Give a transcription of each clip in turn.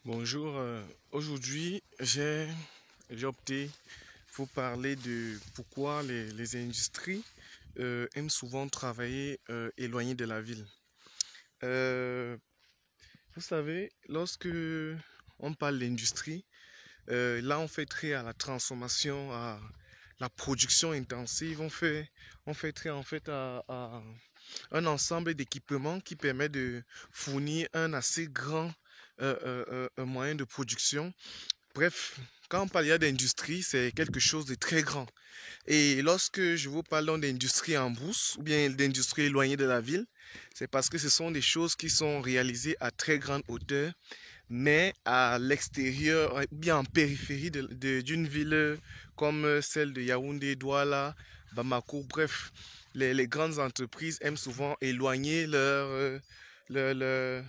Bonjour, aujourd'hui j'ai opté pour parler de pourquoi les industries aiment souvent travailler éloignées de la ville. Euh, Vous savez, lorsque on parle d'industrie, là on fait trait à la transformation, à la production intensive, on fait trait en fait à un ensemble d'équipements qui permet de fournir un assez grand un moyen de production. Bref, quand on parle d'industrie, c'est quelque chose de très grand. Et lorsque je vous parle donc d'industrie en brousse ou bien d'industrie éloignée de la ville, c'est parce que ce sont des choses qui sont réalisées à très grande hauteur, mais à l'extérieur, ou bien en périphérie d'une ville comme celle de Yaoundé, Douala, Bamako. Bref, les grandes entreprises aiment souvent éloigner leur, leur-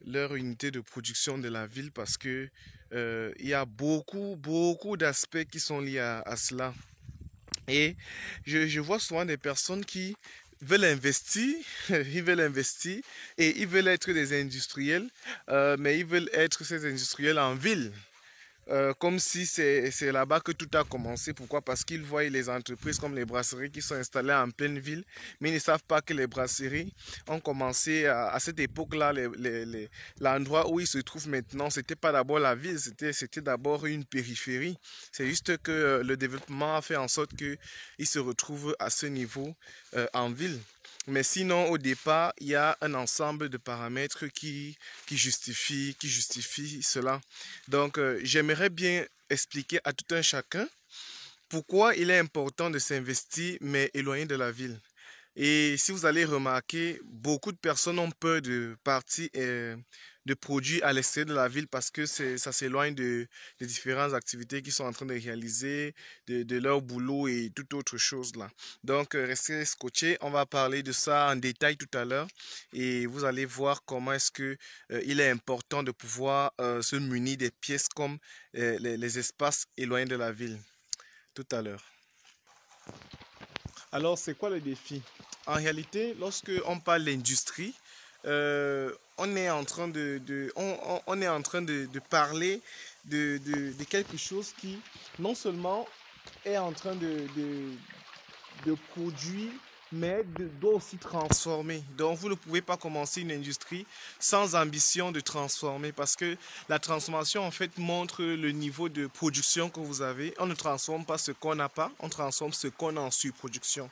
leur unité de production de la ville parce que il y a beaucoup d'aspects qui sont liés à cela. Et je vois souvent des personnes qui veulent investir, ils veulent investir et ils veulent être des industriels, mais ils veulent être ces industriels en ville. Comme si c'est là-bas que tout a commencé. Pourquoi? Parce qu'ils voient les entreprises comme les brasseries qui sont installées en pleine ville, mais ils ne savent pas que les brasseries ont commencé à cette époque-là. L'endroit où ils se trouvent maintenant, c'était pas d'abord la ville, c'était d'abord une périphérie. C'est juste que le développement a fait en sorte qu'ils se retrouvent à ce niveau en ville. Mais sinon, au départ, il y a un ensemble de paramètres qui justifient cela. Donc, j'aimerais bien expliquer à tout un chacun pourquoi il est important de s'investir, mais éloigné de la ville. Et si vous allez remarquer, beaucoup de personnes ont peur de partir de produits à l'extérieur de la ville parce que ça s'éloigne des différentes activités qu'ils sont en train de réaliser, de leur boulot et toute autre chose là. Donc, restez scotchés, on va parler de ça en détail tout à l'heure et vous allez voir comment est-ce que il est important de pouvoir se munir des pièces comme les espaces éloignés de la ville tout à l'heure. Alors, c'est quoi le défi? En réalité, lorsque on parle d'industrie, on est en train on est en train de parler de quelque chose qui non seulement est en train de produire, mais doit aussi transformer. Donc, vous ne pouvez pas commencer une industrie sans ambition de transformer parce que la transformation, en fait, montre le niveau de production que vous avez. On ne transforme pas ce qu'on n'a pas, on transforme ce qu'on a en surproduction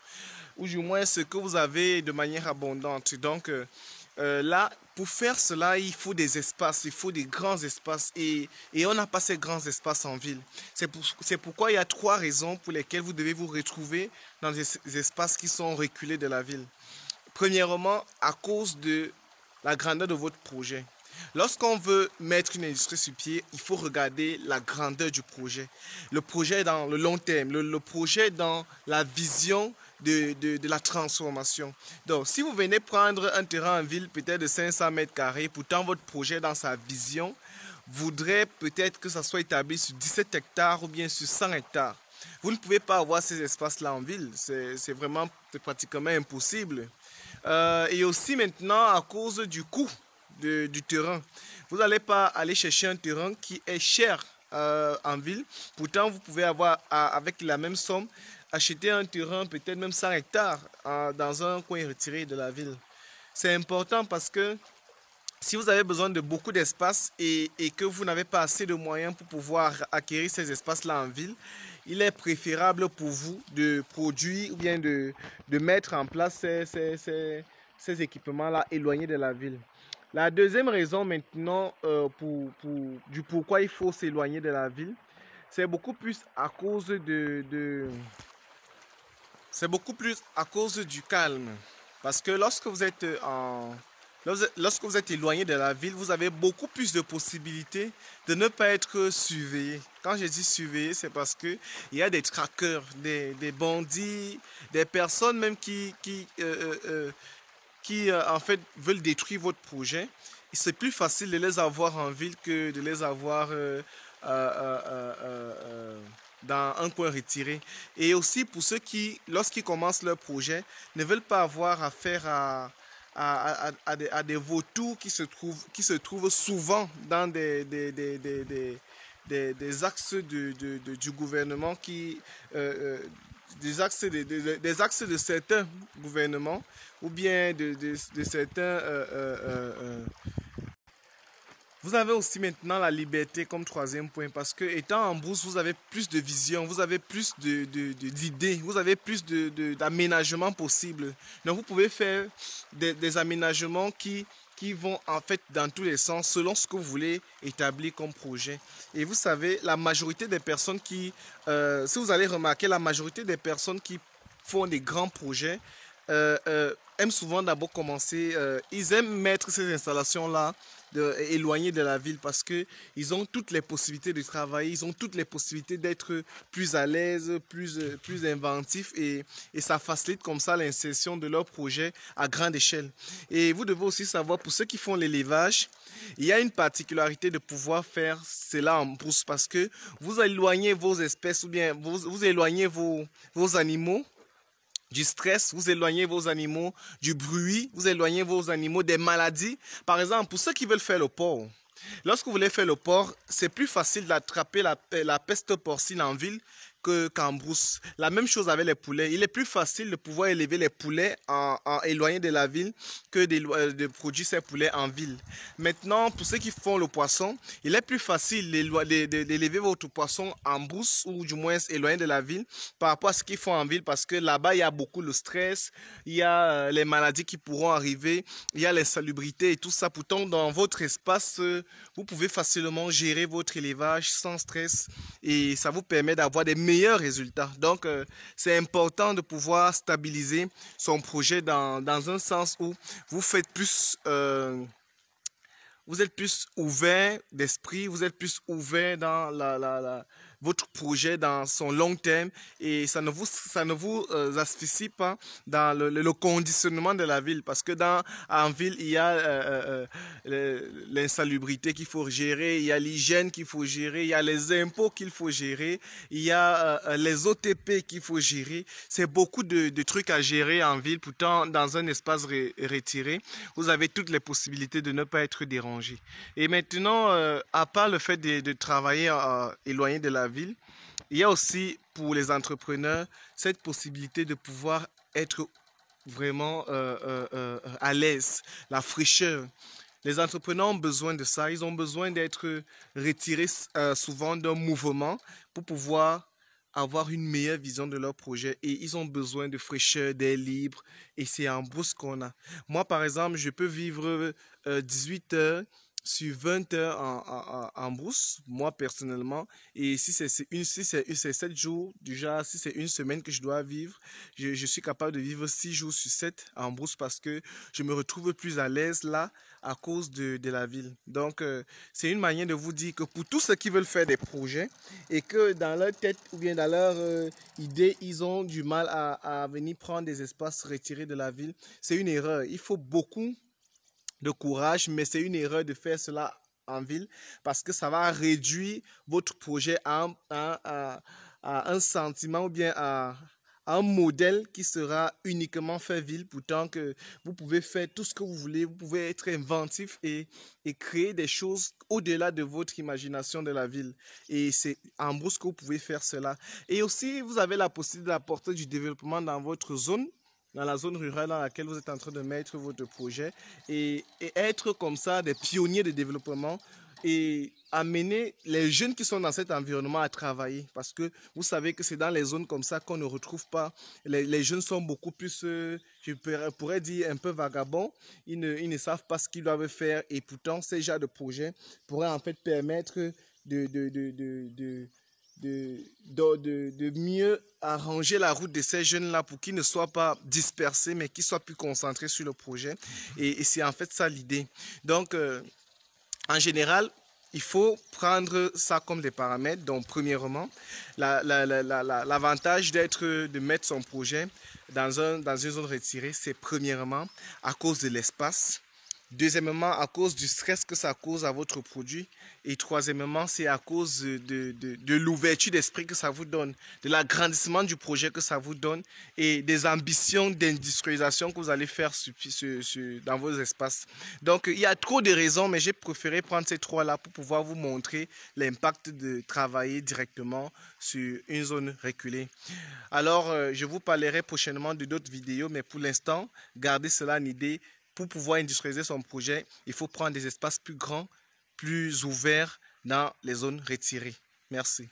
ou du moins ce que vous avez de manière abondante. Donc là, pour faire cela, il faut des espaces, il faut des grands espaces et on n'a pas ces grands espaces en ville. C'est pourquoi il y a trois raisons pour lesquelles vous devez vous retrouver dans des espaces qui sont reculés de la ville. Premièrement, à cause de la grandeur de votre projet. Lorsqu'on veut mettre une industrie sur pied, il faut regarder la grandeur du projet. Le projet dans le long terme, le projet dans la vision de la transformation. Donc, si vous venez prendre un terrain en ville, peut-être de 500 mètres carrés, pourtant votre projet dans sa vision voudrait peut-être que ça soit établi sur 17 hectares ou bien sur 100 hectares. Vous ne pouvez pas avoir ces espaces-là en ville. C'est pratiquement impossible. Et aussi maintenant à cause du coût du terrain. Vous n'allez pas aller chercher un terrain qui est cher en ville. Pourtant, vous pouvez avoir, avec la même somme, acheter un terrain, peut-être même 100 hectares, dans un coin retiré de la ville. C'est important parce que si vous avez besoin de beaucoup d'espace et que vous n'avez pas assez de moyens pour pouvoir acquérir ces espaces-là en ville, il est préférable pour vous de produire ou bien de mettre en place ces équipements-là éloignés de la ville. La deuxième raison maintenant du pourquoi il faut s'éloigner de la ville, c'est beaucoup plus à cause c'est beaucoup plus à cause du calme. Parce que lorsque vous êtes éloigné de la ville, vous avez beaucoup plus de possibilités de ne pas être surveillé. Quand je dis surveillé, c'est parce que il y a des trackers, des bandits, des personnes même qui en fait veulent détruire votre projet. C'est plus facile de les avoir en ville que de les avoir dans un coin retiré. Et aussi pour ceux qui, lorsqu'ils commencent leur projet, ne veulent pas avoir affaire à des vautours qui se trouvent souvent dans des axes du gouvernement des axes de certains gouvernements ou bien de certains vous avez aussi maintenant la liberté comme troisième point parce que étant en bourse, vous avez plus de vision, vous avez plus d'idées, vous avez plus d'aménagements possibles. Donc vous pouvez faire des aménagements qui vont en fait dans tous les sens selon ce que vous voulez établir comme projet. Et vous savez, la majorité des personnes si vous allez remarquer, la majorité des personnes qui font des grands projets aiment souvent d'abord commencer, ils aiment mettre ces installations-là éloignées de la ville parce que ils ont toutes les possibilités de travailler, ils ont toutes les possibilités d'être plus à l'aise, plus inventifs et ça facilite comme ça l'insertion de leur projet à grande échelle. Et vous devez aussi savoir, pour ceux qui font l'élevage, il y a une particularité de pouvoir faire cela en brousse parce que vous éloignez vos espèces ou bien vous éloignez vos animaux du stress, vous éloignez vos animaux du bruit, vous éloignez vos animaux des maladies. Par exemple, pour ceux qui veulent faire le porc, lorsque vous voulez faire le porc, c'est plus facile d'attraper la peste porcine en ville qu'en brousse. La même chose avec les poulets. Il est plus facile de pouvoir élever les poulets éloignés de la ville que de produire ces poulets en ville. Maintenant, pour ceux qui font le poisson, il est plus facile d'élever votre poisson en brousse ou du moins éloigné de la ville par rapport à ce qu'ils font en ville parce que là-bas, il y a beaucoup de stress, il y a les maladies qui pourront arriver, il y a l'insalubrité et tout ça. Pourtant, dans votre espace, vous pouvez facilement gérer votre élevage sans stress et ça vous permet d'avoir des meilleurs résultats. Donc, c'est important de pouvoir stabiliser son projet dans un sens où vous faites plus, vous êtes plus ouvert d'esprit, vous êtes plus ouvert dans votre projet dans son long terme et ça ne vous asphyxie pas dans le conditionnement de la ville parce que en ville, il y a l'insalubrité qu'il faut gérer, il y a l'hygiène qu'il faut gérer, il y a les impôts qu'il faut gérer, il y a les OTP qu'il faut gérer. C'est beaucoup de trucs à gérer en ville. Pourtant, dans un espace retiré, vous avez toutes les possibilités de ne pas être dérangé. Et maintenant, à part le fait de travailler éloigné de la ville, il y a aussi pour les entrepreneurs cette possibilité de pouvoir être vraiment à l'aise, la fraîcheur. Les entrepreneurs ont besoin de ça, ils ont besoin d'être retirés souvent d'un mouvement pour pouvoir avoir une meilleure vision de leur projet et ils ont besoin de fraîcheur, d'air libre et c'est en brousse qu'on a. Moi par exemple, je peux vivre 18 heures sur 20 heures en brousse, moi personnellement, et si c'est 7 jours, déjà si c'est une semaine que je dois vivre, je suis capable de vivre 6 jours sur 7 en brousse parce que je me retrouve plus à l'aise là à cause de la ville. Donc, c'est une manière de vous dire que pour tous ceux qui veulent faire des projets et que dans leur tête ou bien dans leur idée, ils ont du mal à venir prendre des espaces retirés de la ville, c'est une erreur. Il faut beaucoup de courage, mais c'est une erreur de faire cela en ville parce que ça va réduire votre projet à un sentiment ou bien à un modèle qui sera uniquement fait ville, pourtant que vous pouvez faire tout ce que vous voulez, vous pouvez être inventif et créer des choses au-delà de votre imagination de la ville. Et c'est en brousse que vous pouvez faire cela. Et aussi, vous avez la possibilité d'apporter du développement dans votre zone, dans la zone rurale dans laquelle vous êtes en train de mettre votre projet et être comme ça des pionniers de développement et amener les jeunes qui sont dans cet environnement à travailler parce que vous savez que c'est dans les zones comme ça qu'on ne retrouve pas. Les jeunes sont beaucoup plus, je pourrais dire, un peu vagabonds. Ils ne savent pas ce qu'ils doivent faire et pourtant ces genres de projets pourraient en fait permettre de mieux arranger la route de ces jeunes-là pour qu'ils ne soient pas dispersés, mais qu'ils soient plus concentrés sur le projet. Et c'est en fait ça l'idée. Donc, en général, il faut prendre ça comme des paramètres. Donc, premièrement, l'avantage de mettre son projet dans une zone retirée, c'est premièrement à cause de l'espace. Deuxièmement, à cause du stress que ça cause à votre produit. Et troisièmement, c'est à cause de l'ouverture d'esprit que ça vous donne, de l'agrandissement du projet que ça vous donne et des ambitions d'industrialisation que vous allez faire dans vos espaces. Donc, il y a trop de raisons, mais j'ai préféré prendre ces trois-là pour pouvoir vous montrer l'impact de travailler directement sur une zone reculée. Alors, je vous parlerai prochainement de d'autres vidéos, mais pour l'instant, gardez cela en idée. Pour pouvoir industrialiser son projet, il faut prendre des espaces plus grands, plus ouverts dans les zones retirées. Merci.